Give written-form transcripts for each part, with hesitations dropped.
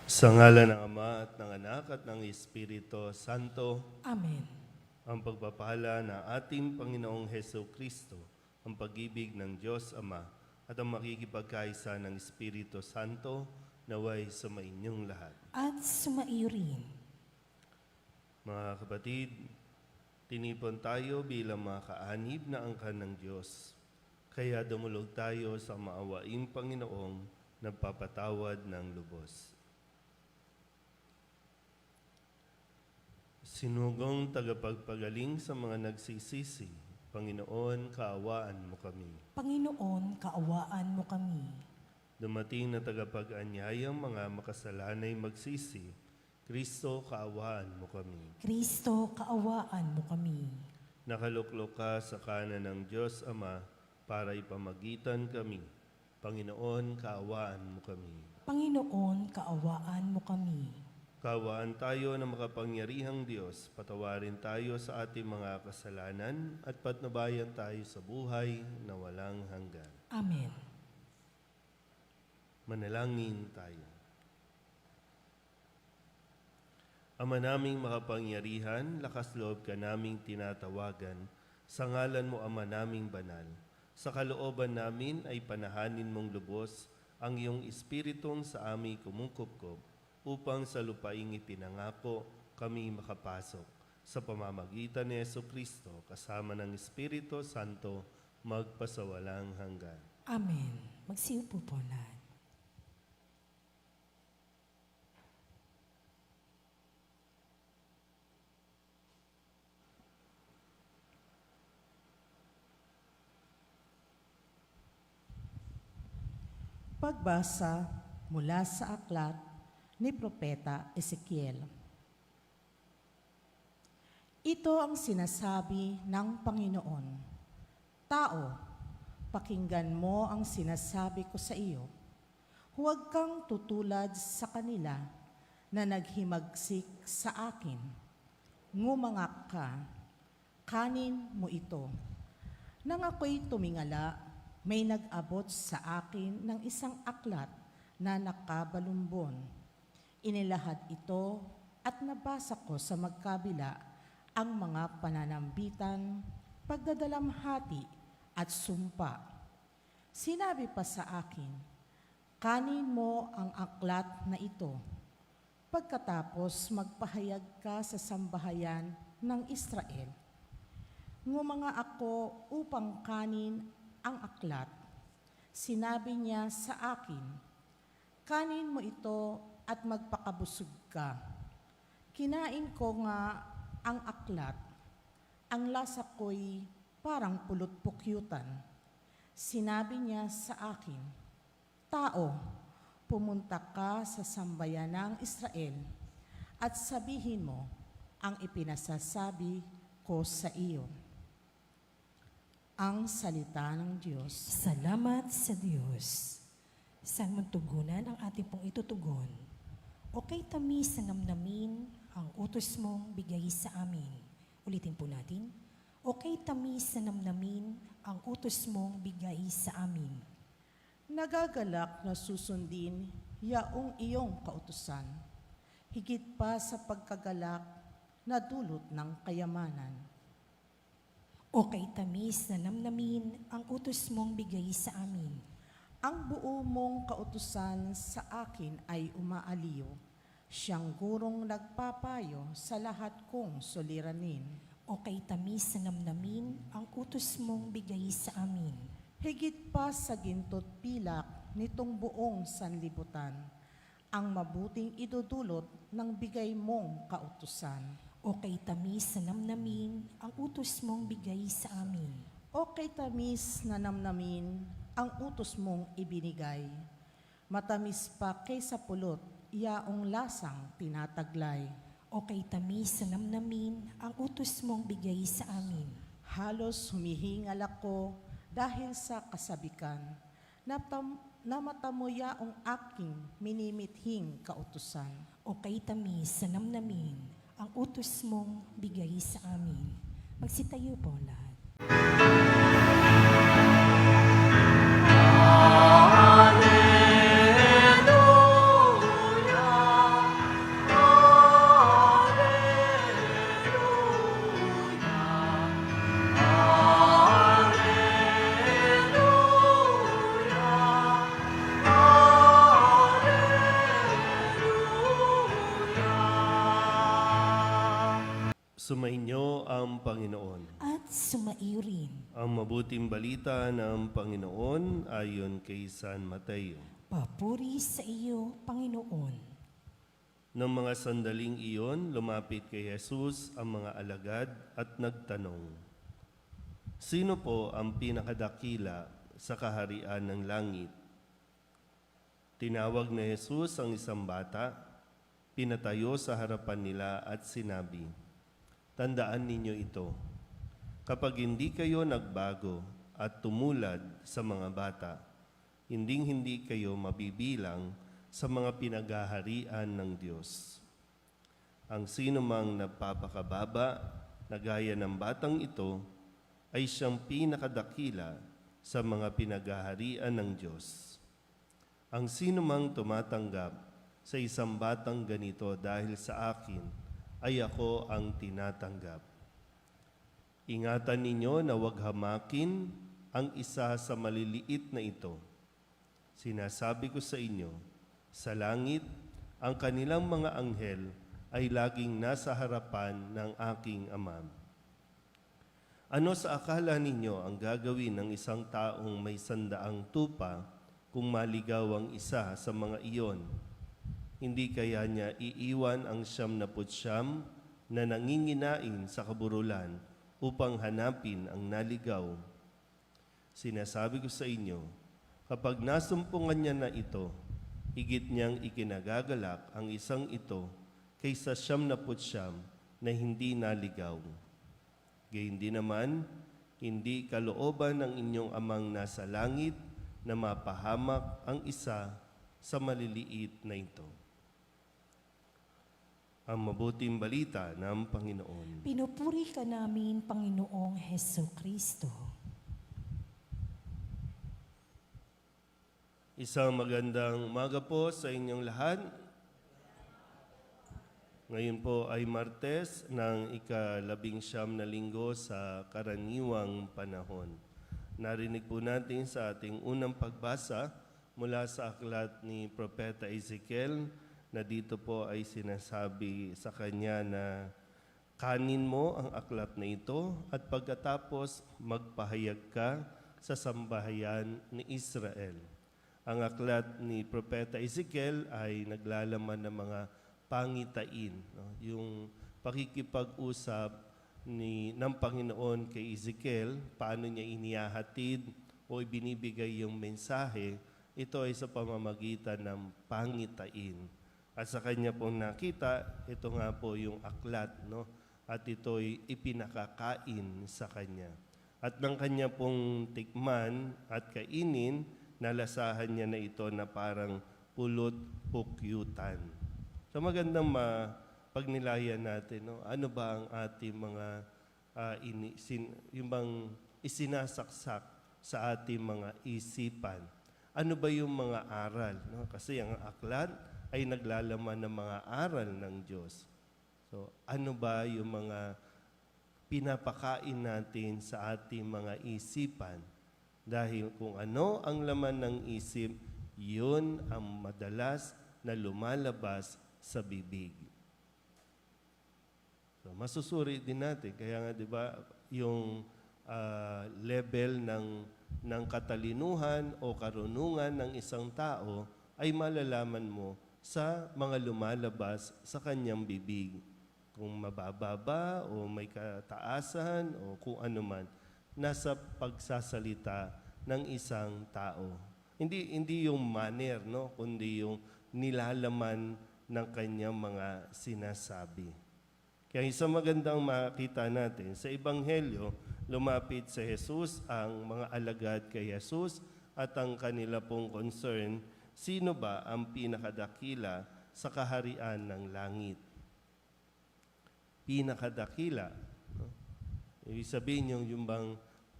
Sa ngalan ng Ama at ng Anak at ng Espiritu Santo, Amen. ang pagpapala ng ating Panginoong Heso Kristo, ang pag-ibig ng Diyos Ama, at ang makikipagkaisa ng Espiritu Santo, naway sa mainyong lahat. At sumaiyo rin. Mga kapatid, tinipon tayo bilang mga kaanib na angkan ng Diyos. Kaya dumulog tayo sa maawaing Panginoong nagpapatawad ng lubos. Sinugong tagapagpagaling sa mga nagsisisi, Panginoon, kaawaan mo kami. Panginoon, kaawaan mo kami. Dumating na tagapag-anyayang mga makasalanay magsisi, Kristo, kaawaan mo kami. Kristo, kaawaan mo kami. Nakaluklok ka sa kanan ng Diyos Ama para ipamagitan kami. Panginoon, kaawaan mo kami. Panginoon, kaawaan mo kami. Kaawaan tayo ng makapangyarihang Diyos, patawarin tayo sa ating mga kasalanan at patnubayan tayo sa buhay na walang hanggan. Amen. Manalangin tayo. Ama naming makapangyarihan, lakas loob ka naming tinatawagan, sa ngalan mo Ama naming banal. Sa kalooban namin ay panahanin mong lubos ang iyong espiritong sa aming kumukupkop, upang sa lupaing ipinangako kami makapasok. Sa pamamagitan ni Jesucristo, kasama ng Espiritu Santo, magpasawalang hanggan. Amen. Magsiupo po lahat. Pagbasa mula sa aklat ni Propeta Ezekiel. Ito ang sinasabi ng Panginoon. Tao, pakinggan mo ang sinasabi ko sa iyo. Huwag kang tutulad sa kanila na naghimagsik sa akin. Ngumangak ka, kanin mo ito. Nang ako'y tumingala, may nag-abot sa akin ng isang aklat na nakabalumbon. Inilahad ito at nabasa ko sa magkabila ang mga pananambitan, pagdadalamhati at sumpa. Sinabi pa sa akin, kanin mo ang aklat na ito. Pagkatapos magpahayag ka sa sambahayan ng Israel. Ngumanga ako upang kanin ang aklat. Sinabi niya sa akin, kanin mo ito at magpakabusog ka. Kinain ko nga ang aklat. Ang lasa ko'y parang pulot-pukyutan. Sinabi niya sa akin, tao, pumunta ka sa sambayan ng Israel at sabihin mo ang ipinasasabi ko sa iyo. Ang salita ng Diyos. Salamat sa Diyos. Saan mong tugunan ang ating pong itutugon? O kay tamis na namnamin ang utos mong bigay sa amin. Ulitin po natin. O kay tamis na namnamin ang utos mong bigay sa amin. Nagagalak na susundin yaong iyong kautusan, higit pa sa pagkagalak na dulot ng kayamanan. O kay tamis na namnamin ang utos mong bigay sa amin. Ang buo mong kautusan sa akin ay umaaliw. Siyang gurong nagpapayo sa lahat kong suliranin. O kay tamis na namnamin ang utos mong bigay sa amin. Higit pa sa gintot pilak nitong buong sanlibutan, ang mabuting idudulot ng bigay mong kautusan. O kay tamis na namnamin ang utos mong bigay sa amin. O kay tamis na namnamin ang utos mong ibinigay. Matamis pa kaysa pulot, yaong lasang tinataglay. O kay tamis na namnamin ang utos mong bigay sa amin. Halos humihingal ako dahil sa kasabikan, namata mo yaong aking minimithing kautusan. O kay tamis na namnamin ang utos mong bigay sa amin. Magsitayo po lahat. Alleluia. Sumainyo ang Panginoon. At sumaiyo rin. Ang mabuting balita ng Panginoon ayon kay San Mateo. Papuri sa iyo, Panginoon. Nang mga sandaling iyon, lumapit kay Jesus ang mga alagad at nagtanong, "Sino po ang pinakadakila sa kaharian ng langit?" Tinawag na Jesus ang isang bata, pinatayo sa harapan nila at sinabi, "Tandaan ninyo ito, kapag hindi kayo nagbago at tumulad sa mga bata, hinding-hindi kayo mabibilang sa mga pinaghaharian ng Diyos. Ang sino mang nagpapakababa na gaya ng batang ito ay siyang pinakadakila sa mga pinaghaharian ng Diyos. Ang sino mang tumatanggap sa isang batang ganito dahil sa akin, ay ako ang tinatanggap. Ingatan ninyo na huwag hamakin ang isa sa maliliit na ito. Sinasabi ko sa inyo, sa langit, ang kanilang mga anghel ay laging nasa harapan ng aking Ama. Ano sa akala ninyo ang gagawin ng isang taong may 100 tupa kung maligaw ang isa sa mga iyon? Hindi kaya niya iiwan ang 99 na nanginginain sa kaburulan upang hanapin ang naligaw? Sinasabi ko sa inyo, kapag nasumpungan niya na ito, higit niyang ikinagagalak ang isang ito kaysa 99 na hindi naligaw. Gayundin naman, hindi kalooban ng inyong amang nasa langit na mapahamak ang isa sa maliliit na ito." Ang mabuting balita ng Panginoon. Pinupuri ka namin, Panginoong Heso Kristo. Isang magandang umaga po sa inyong lahat. Ngayon po ay Martes ng ika-19 na linggo sa karaniwang panahon. Narinig po natin sa ating unang pagbasa mula sa aklat ni Propeta Ezekiel na dito po ay sinasabi sa kanya na kanin mo ang aklat na ito at pagkatapos magpahayag ka sa sambahayan ni Israel. Ang aklat ni Propeta Ezekiel ay naglalaman ng mga pangitain, no? Yung pakikipag-usap ng Panginoon kay Ezekiel, paano niya inihahatid o ibinibigay yung mensahe, ito ay sa pamamagitan ng pangitain. At sa kanya pong nakita, ito nga po yung aklat, no? At ito'y ipinakakain sa kanya. At ng kanya pong tikman at kainin, nalasahan niya na ito na parang pulot-pukyutan. So magandang pagnilayan natin, no? Ano ba ang ating mga yung bang isinasaksak sa ating mga isipan? Ano ba yung mga aral? No? Kasi ang aklat ay naglalaman ng mga aral ng Diyos. So ano ba yung mga pinapakain natin sa ating mga isipan? Dahil kung ano ang laman ng isip, yun ang madalas na lumalabas sa bibig. So, masusuri din natin. Kaya nga, di ba, yung level ng katalinuhan o karunungan ng isang tao ay malalaman mo sa mga lumalabas sa kanyang bibig. Kung mababa ba o may kataasan o kung ano man, nasa pagsasalita ng isang tao. Hindi yung manner, no? Kundi yung nilalaman ng kanyang mga sinasabi. Kaya isang magandang makita natin, sa Ebanghelyo, lumapit sa Jesus ang mga alagad kay Jesus at ang kanila pong concern, sino ba ang pinakadakila sa kaharian ng langit? Pinakadakila. No? Ibig sabihin yung bang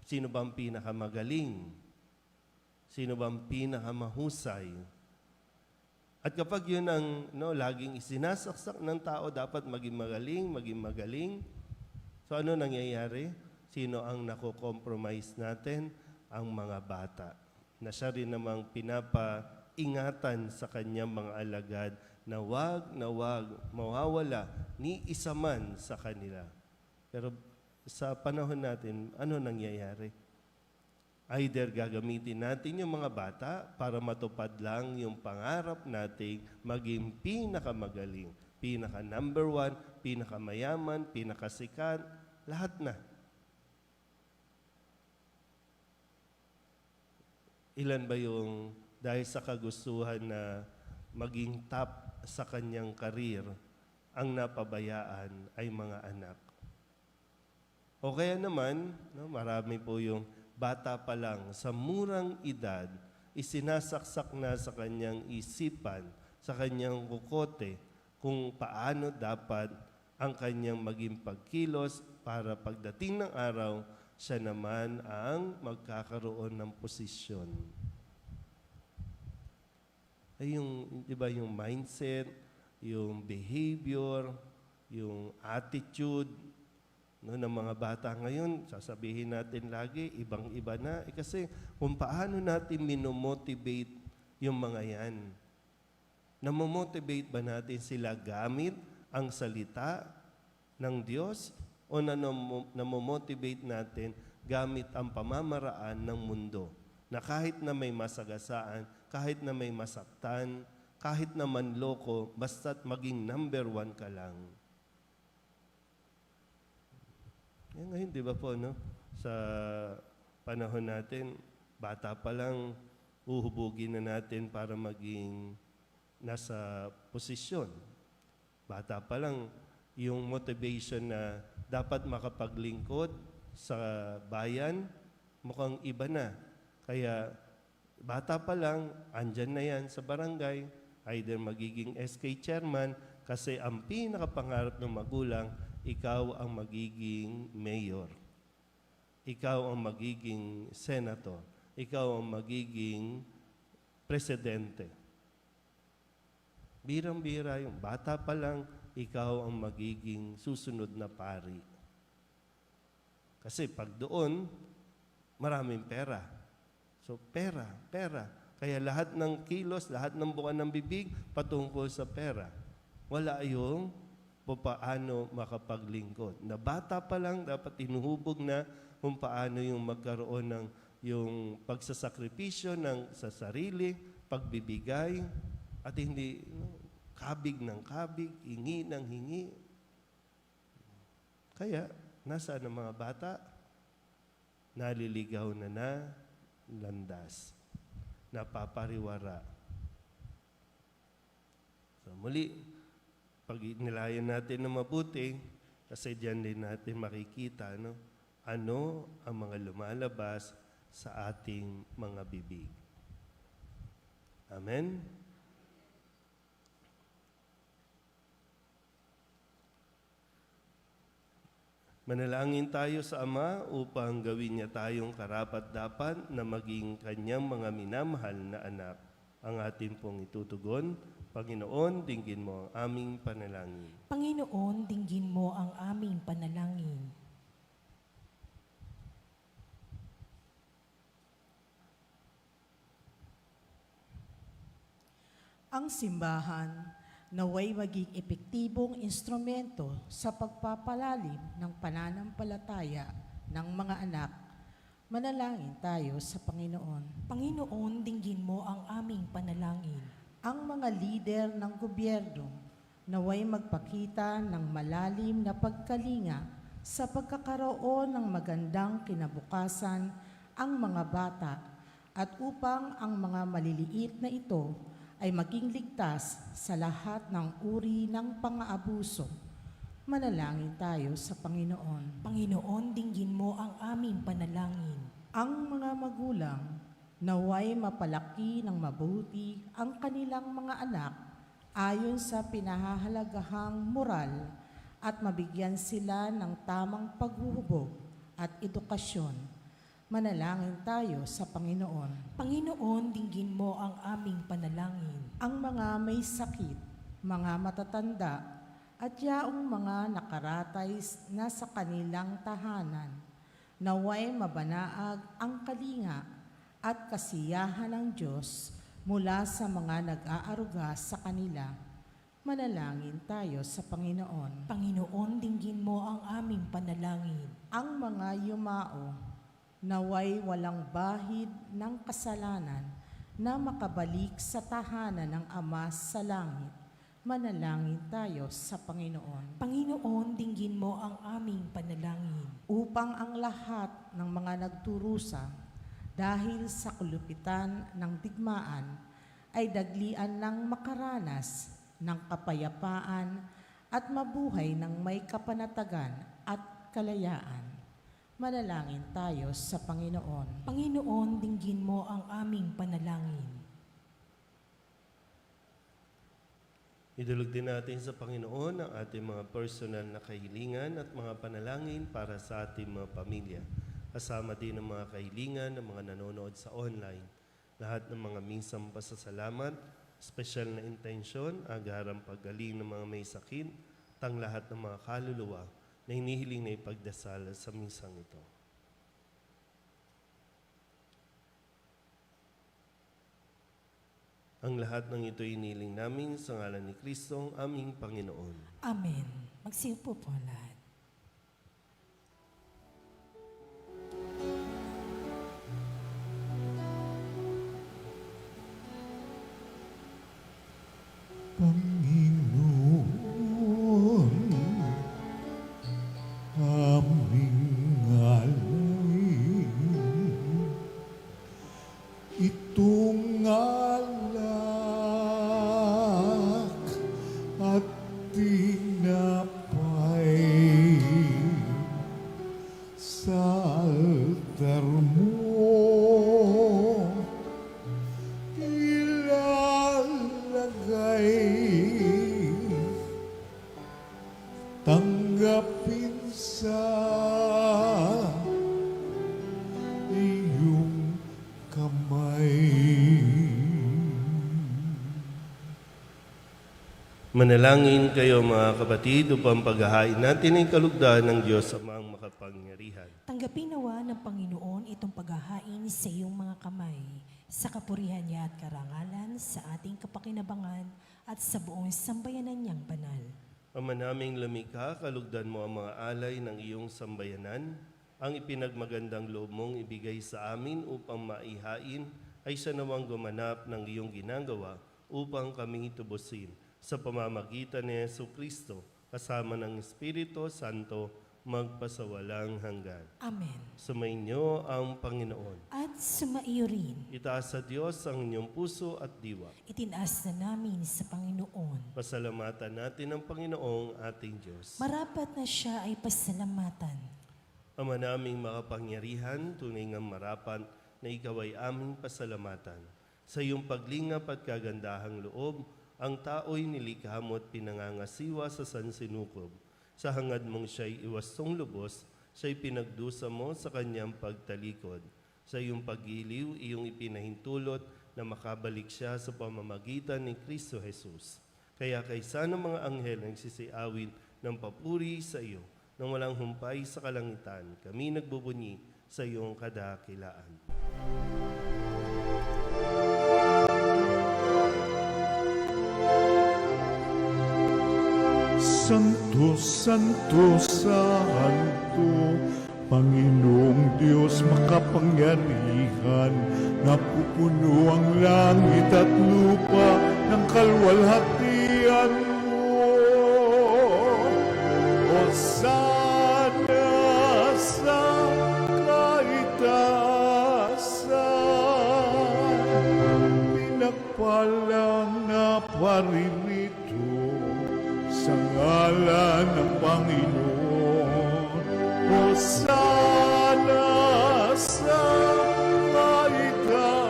sino bang pinakamagaling? Sino bang pinakamahusay? At kapag yun ang laging isinasaksak ng tao, dapat maging magaling. So ano nangyayari? Sino ang nako-compromise natin? Ang mga bata. Na siya rin namang pinapaingatan sa kanyang mga alagad na wag mawawala ni isa man sa kanila. Pero sa panahon natin, ano nangyayari? Either gagamitin natin yung mga bata para matupad lang yung pangarap nating maging pinakamagaling, pinaka number one, pinakamayaman, pinakasikat, lahat na. Ilan ba yung dahil sa kagustuhan na maging top sa kanyang karir, ang napabayaan ay mga anak? O kaya naman, no, marami po yung bata pa lang, sa murang edad, isinasaksak na sa kanyang isipan, sa kanyang kukote, kung paano dapat ang kanyang maging pagkilos para pagdating ng araw, siya naman ang magkakaroon ng posisyon. Ay yung, di ba, yung mindset, yung behavior, yung attitude, no, ng mga bata ngayon, sasabihin natin lagi, ibang-iba na. Kasi kung paano natin minomotivate yung mga yan. Namomotivate ba natin sila gamit ang salita ng Diyos o namomotivate natin gamit ang pamamaraan ng mundo? Na kahit na may masagasaan, kahit na may masaktan, kahit na manloko, basta't maging number one ka lang. Yan ngayon, di ba po, no? Sa panahon natin, bata pa lang, uhubugin na natin para maging nasa posisyon. Bata pa lang, yung motivation na dapat makapaglingkod sa bayan, mukhang iba na. Kaya, bata pa lang, andyan na yan sa barangay, either magiging SK chairman, kasi ang pinakapangarap ng magulang, ikaw ang magiging mayor. Ikaw ang magiging senator. Ikaw ang magiging presidente. Birang-bira yung bata pa lang, ikaw ang magiging susunod na pari. Kasi pag doon, maraming pera. So pera. Kaya lahat ng kilos, lahat ng buka ng bibig, patungkol sa pera. Wala yung paano makapaglingkod. Na bata pa lang, dapat inuhubog na kung paano yung magkaroon ng yung pagsasakripisyo ng sa sarili, pagbibigay, at hindi kabig ng kabig, hingi ng hingi. Kaya, nasaan ang mga bata? Naliligaw na landas. Napapariwara. So muli, pag nilayan natin ng mabuti, kasi diyan din natin makikita, no, ano ang mga lumalabas sa ating mga bibig. Amen? Manalangin tayo sa Ama upang gawin niya tayong karapat-dapat na maging kanyang mga minamahal na anak. Ang ating pong itutugon, Panginoon, dinggin mo ang aming panalangin. Panginoon, dinggin mo ang aming panalangin. Ang simbahan naway maging epektibong instrumento sa pagpapalalim ng pananampalataya ng mga anak. Manalangin tayo sa Panginoon. Panginoon, dinggin mo ang aming panalangin. Ang mga lider ng gobyerno naway magpakita ng malalim na pagkalinga sa pagkakaroon ng magandang kinabukasan ang mga bata at upang ang mga maliliit na ito ay maging ligtas sa lahat ng uri ng pang-aabuso. Manalangin tayo sa Panginoon. Panginoon, dinggin mo ang aming panalangin. Ang mga magulang naway mapalaki ng mabuti ang kanilang mga anak ayon sa pinahahalagahang moral at mabigyan sila ng tamang paghuhubog at edukasyon. Manalangin tayo sa Panginoon. Panginoon, dinggin mo ang aming panalangin. Ang mga may sakit, mga matatanda, at yaong mga nakaratay na sa kanilang tahanan, naway mabanaag ang kalinga at kasiyahan ng Diyos mula sa mga nag-aaruga sa kanila. Manalangin tayo sa Panginoon. Panginoon, dinggin mo ang aming panalangin. Ang mga yumao, naway walang bahid ng kasalanan na makabalik sa tahanan ng Ama sa langit. Manalangin tayo sa Panginoon. Panginoon, dinggin mo ang aming panalangin. Upang ang lahat ng mga nagturusa dahil sa kulupitan ng digmaan ay daglian ng makaranas ng kapayapaan at mabuhay ng may kapanatagan at kalayaan. Manalangin tayo sa Panginoon. Panginoon, dinggin mo ang aming panalangin. Idulog din natin sa Panginoon ang ating mga personal na kahilingan at mga panalangin para sa ating mga pamilya. Kasama din ang mga kahilingan ng mga nanonood sa online. Lahat ng mga minsang pasasalamat, espesyal na intensyon, agarang paggaling ng mga may sakit, tang lahat ng mga kaluluwa na hinihiling na ipagdasal sa misang ito. Ang lahat ng ito iniling namin sa ngalan ni Kristong aming Panginoon. Amen. Magsiupo po lahat. Panginoon, aming alay, itong alak at tinapay sa altar mo. Tanggapin sa iyong kamay. Manalangin kayo mga kapatid upang paghahain natin ang kalugdan ng Diyos Amang makapangyarihan. Tanggapin nawa ng Panginoon itong paghahain sa iyong mga kamay, sa kapurihan niya at karangalan, sa ating kapakinabangan at sa buong sambayanan niyang banal. Ama naming lumikha, kalugdan mo ang mga alay ng iyong sambayanan. Ang ipinagmagandang loob mong ibigay sa amin upang maihain ay siya nawang gumanap ng iyong ginagawa upang kami tubusin. Sa pamamagitan ni Jesucristo, kasama ng Espiritu Santo, magpasawalang hanggan. Amen. Sumainyo ang Panginoon. At sumaiyo rin, Itaas sa Diyos ang inyong puso at diwa. itinaas na namin sa Panginoon. Pasalamatan natin ang Panginoong ating Diyos. Marapat na siya ay pasalamatan. Ama naming makapangyarihan, tunay ngang marapat na ikaw ay aming pasalamatan. Sa iyong paglingap at kagandahang loob, ang tao'y nilikha mo at pinangangasiwa sa sansinukob. Sa hangad mong siya'y iwastong lubos, siya'y pinagdusa mo sa kanyang pagtalikod. Sa iyong pag-iliw, iyong ipinahintulot na makabalik siya sa pamamagitan ni Kristo Jesus. Kaya kaysa ng mga anghel nagsisiawin ng papuri sa iyo, nang walang humpay sa kalangitan, kami nagbubunyi sa iyong kadakilaan. Santo, Santo, Santo, Panginoong Diyos makapangyarihan, napupuno ang langit at lupa ng kalwalhatian mo. Hosana sa kaitaasan, pinagpalang na paririto sa ngalan ng Panginoon. Hosana sa kaitaasan.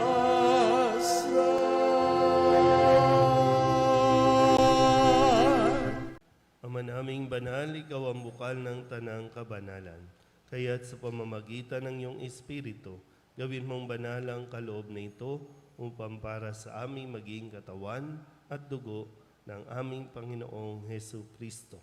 Ama naming banal, ikaw ang bukal ng tanang kabanalan. Kaya't sa pamamagitan ng iyong Espiritu, gawin mong banal ang kaloob na ito upang para sa aming maging katawan at dugo ng aming Panginoong Hesu Kristo.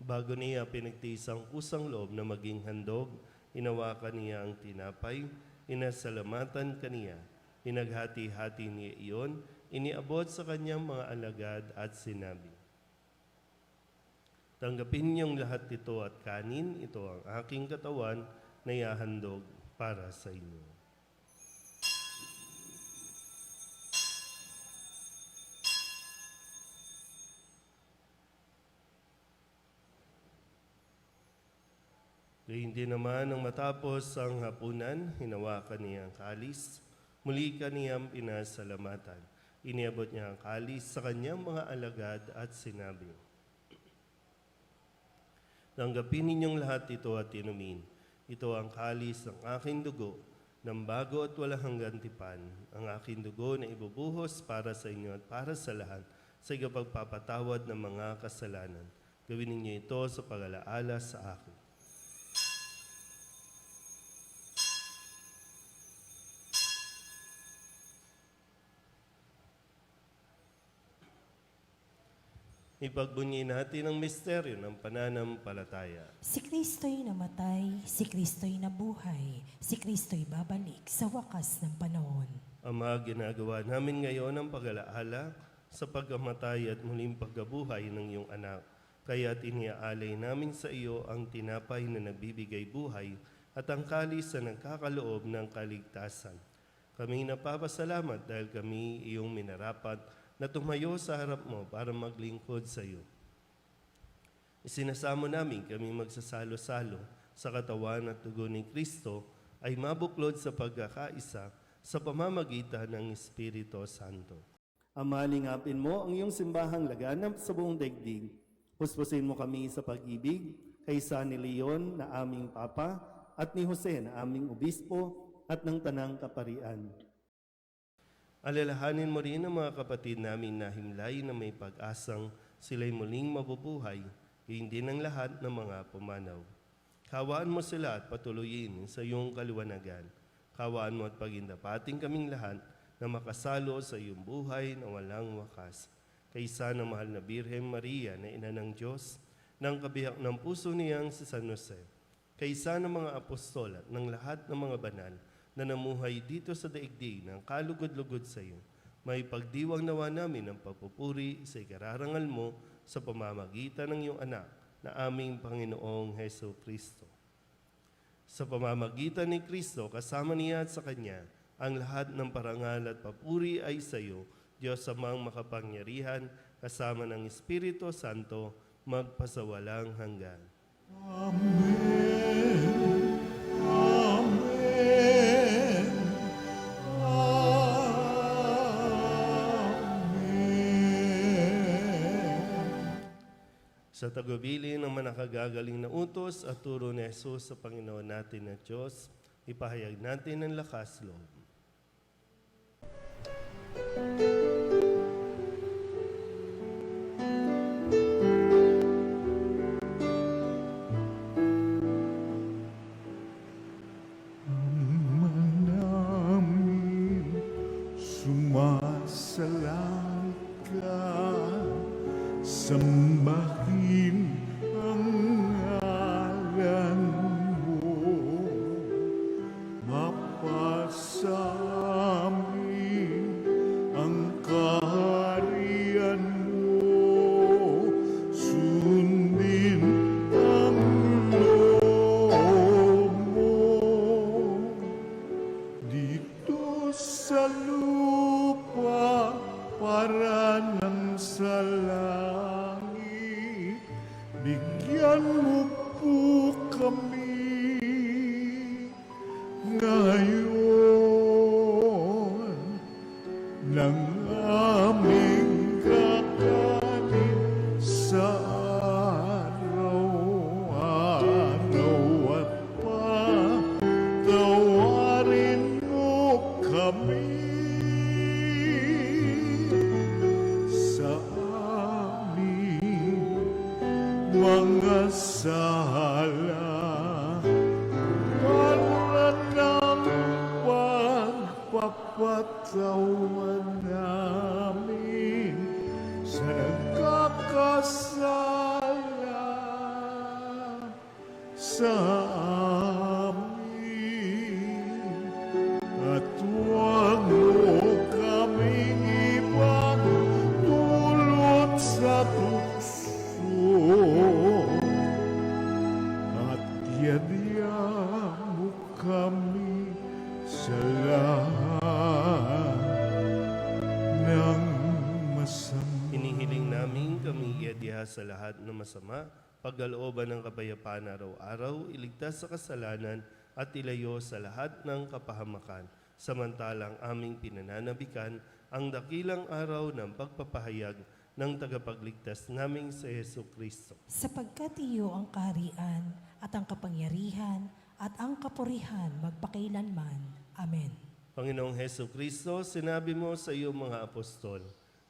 Bago niya pinagtiis ang kusang loob na maging handog, hinawakan niya ang tinapay, inasalamatan kaniya, pinaghati-hati niya iyon, iniabot sa kanyang mga alagad at sinabi, Tanggapin niyong lahat ito at kanin, ito ang aking katawan na ihahandog para sa inyo. Hindi naman nang matapos ang hapunan, hinawakan niya ang kalis, muli kaniyang pinasalamatan. Iniabot niya ang kalis sa kanyang mga alagad at sinabi, tanggapin ninyong lahat ito at inumin. Ito ang kalis ng aking dugo, ng bago at walang hanggang tipan, ang aking dugo na ibubuhos para sa inyo at para sa lahat sa ikapagpapatawad ng mga kasalanan. Gawin ninyo ito sa pag-alaala sa akin. Ipagbunyi natin ang misteryo ng pananampalataya. Si Kristo'y namatay, si Kristo'y nabuhay, si Kristo'y babalik sa wakas ng panahon. Ama, ginagawa namin ngayon ang pag-alaala sa pagkamatay at muling pagkabuhay ng iyong anak. Kaya't iniaalay namin sa iyo ang tinapay na nagbibigay buhay at ang kalis na nagkakaloob ng kaligtasan. Kami napapasalamat dahil kami iyong minarapat na tumayo sa harap mo para maglingkod sa iyo. Isinasamo namin kami magsasalo-salo sa katawan at dugo ni Kristo ay mabuklod sa pagkakaisa sa pamamagitan ng Espiritu Santo. Ama, lingapin mo ang iyong simbahang laganap sa buong daigdig. Puspusin mo kami sa pag-ibig kay San Leon na aming Papa at ni Jose na aming Obispo at ng Tanang Kaparian. Alalahanin mo rin ang mga kapatid namin na himlay na may pag-asang sila'y muling mabubuhay, hindi ng lahat ng mga pumanaw. Kawaan mo sila at patuloyin sa iyong kaliwanagan. Kawaan mo at pagindapating kaming lahat na makasalo sa iyong buhay na walang wakas. Kaysa ng mahal na Birhen Maria na ina ng Diyos, ng kabiyak ng puso niyang si San Jose, kaysa ng mga apostol at ng lahat ng mga banal na namuhay dito sa daigdig ng kalugod-lugod sa iyo, may pagdiwang nawa namin ang pagpupuri sa ikararangal mo sa pamamagitan ng iyong anak na aming Panginoong Heso Kristo. Sa pamamagitan ni Kristo, kasama niya at sa Kanya, ang lahat ng parangal at papuri ay sa iyo, Diyos amang makapangyarihan, kasama ng Espiritu Santo, magpasawalang hanggan. Amen. Amen. Amen. Sa tagubilin ng manakagagaling na utos at turo ni Jesus sa Panginoon natin na Diyos, ipahayag natin ang lakas loob. Ama namin, sumasalangit ka, sambahin ang ngalan mo, mapasa amin ang kaharian mo, sundin ang loob mo dito sa lupa para nang sa langit. Bigyan mo po kami ngayon ng aming kakanin sa araw-araw at patawarin mo kami sa aming mga sala para ng pagpapatawan namin sa nagkakasala sa amin. At huwag mo kaming ipagdulot sa tukso iadya sa lahat ng masama, pagkalooban ng kapayapaan araw-araw, iligtas sa kasalanan at ilayo sa lahat ng kapahamakan. Samantalang aming pinananabikan ang dakilang araw ng pagpapahayag ng tagapagligtas naming sa Yesu Kristo. Sapagkat iyo ang kaharian at ang kapangyarihan at ang kapurihan magpakailanman. Amen. Panginoong Heso Kristo, sinabi mo sa iyong mga apostol,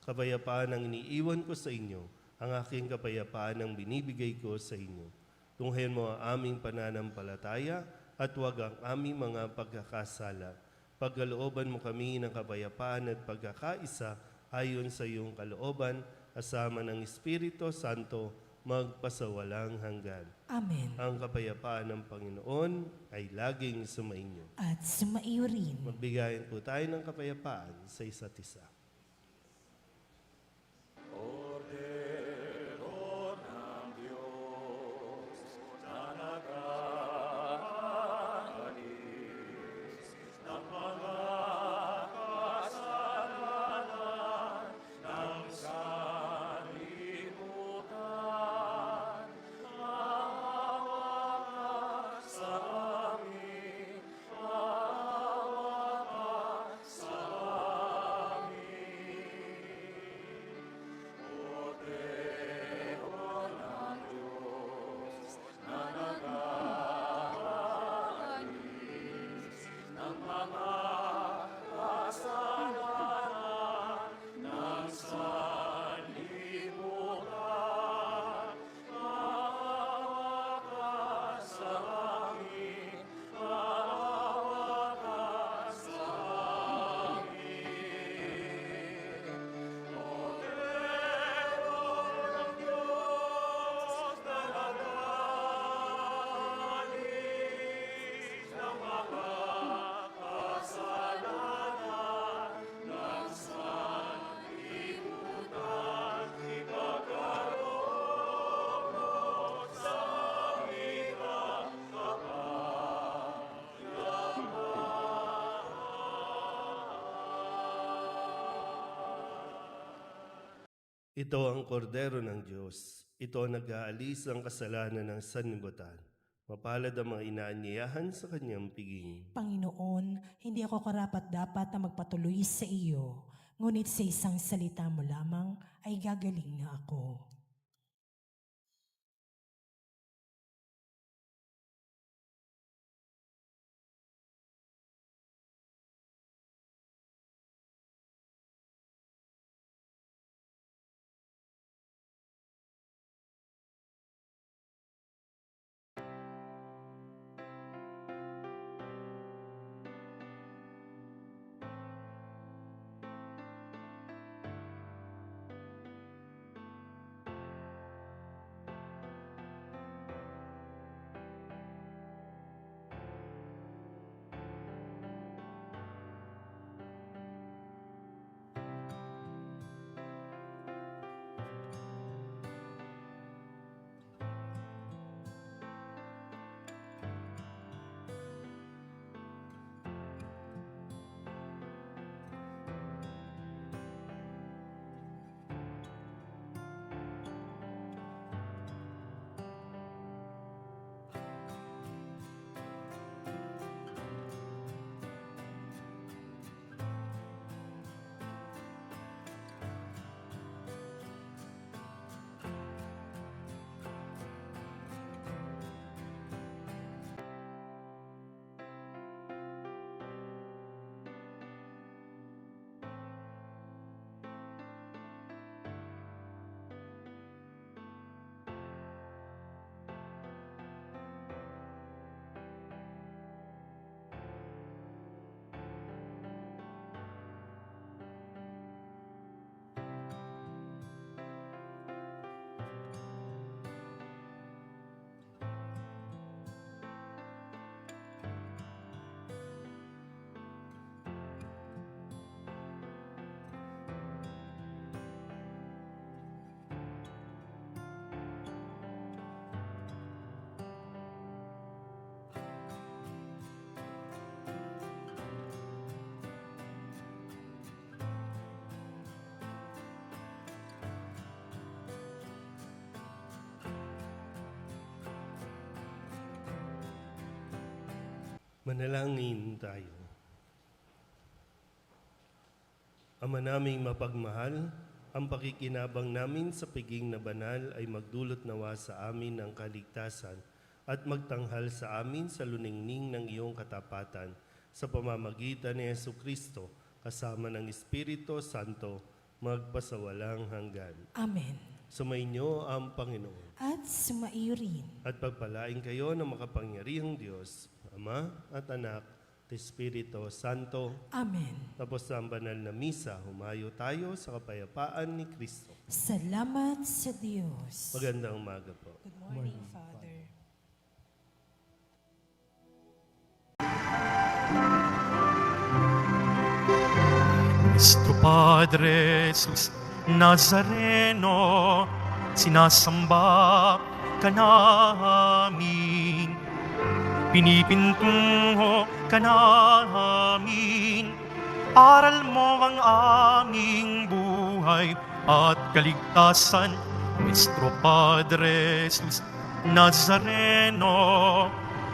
kapayapaan ang iniiwan ko sa inyo, ang aking kapayapaan ang binibigay ko sa inyo. Tunghayan mo ang aming pananampalataya at huwag ang aming mga pagkakasala. Pagkalooban mo kami ng kapayapaan at pagkakaisa ayon sa iyong kalooban, kasama ng Espiritu Santo, magpasawalang hanggan. Amen. Ang kapayapaan ng Panginoon ay laging sumainyo. At sumaiyo rin. Magbigayan po tayo ng kapayapaan sa isa't isa. Ito ang kordero ng Diyos. Ito ang nag-aalis ang kasalanan ng sanlibutan. Mapalad ang mga inaanyayahan sa kanyang piging. Panginoon, hindi ako karapat-dapat na magpatuloy sa iyo, ngunit sa isang salita mo lamang ay gagaling na ako. Manalangin tayo. Ama naming mapagmahal, ang pakikinabang namin sa piging na banal ay magdulot nawa sa amin ng kaligtasan at magtanghal sa amin sa luningning ng iyong katapatan sa pamamagitan ni Jesucristo kasama ng Espiritu Santo magpasawalang hanggan. Amen. Sumainyo ang Panginoon At sumaiyo rin. at pagpalain kayo ng makapangyarihang Diyos, Ama at Anak at Espiritu Santo. Amen. Tapos ang banal na misa, humayo tayo sa kapayapaan ni Kristo. Salamat sa Diyos. Magandang umaga po. Good morning, Father. Nuestro Padre Jesus Nazareno, sinasamba ka namin, pinipintungo ka namin, aral mo ang aming buhay at kaligtasan. Nuestro Padre Jesus Nazareno,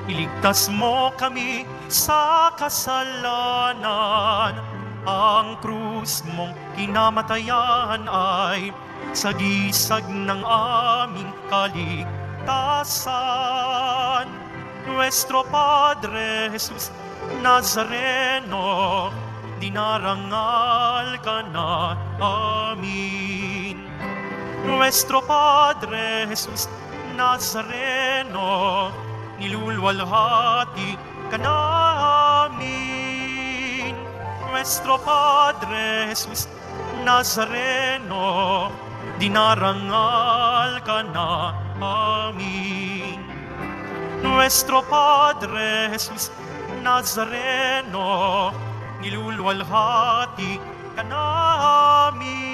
iligtas mo kami sa kasalanan. Ang krus mong kinamatayan ay sagisag ng aming kaligtasan. Nuestro Padre Jesus Nazareno, dinarangal ka na amin. Nuestro Padre Jesus Nazareno, nilulwalhati ka namin. Nuestro Padre Jesus Nazareno, dinarangal ka na amin. Nuestro Padre Jesus Nazareno, nilulwalhati ka namin.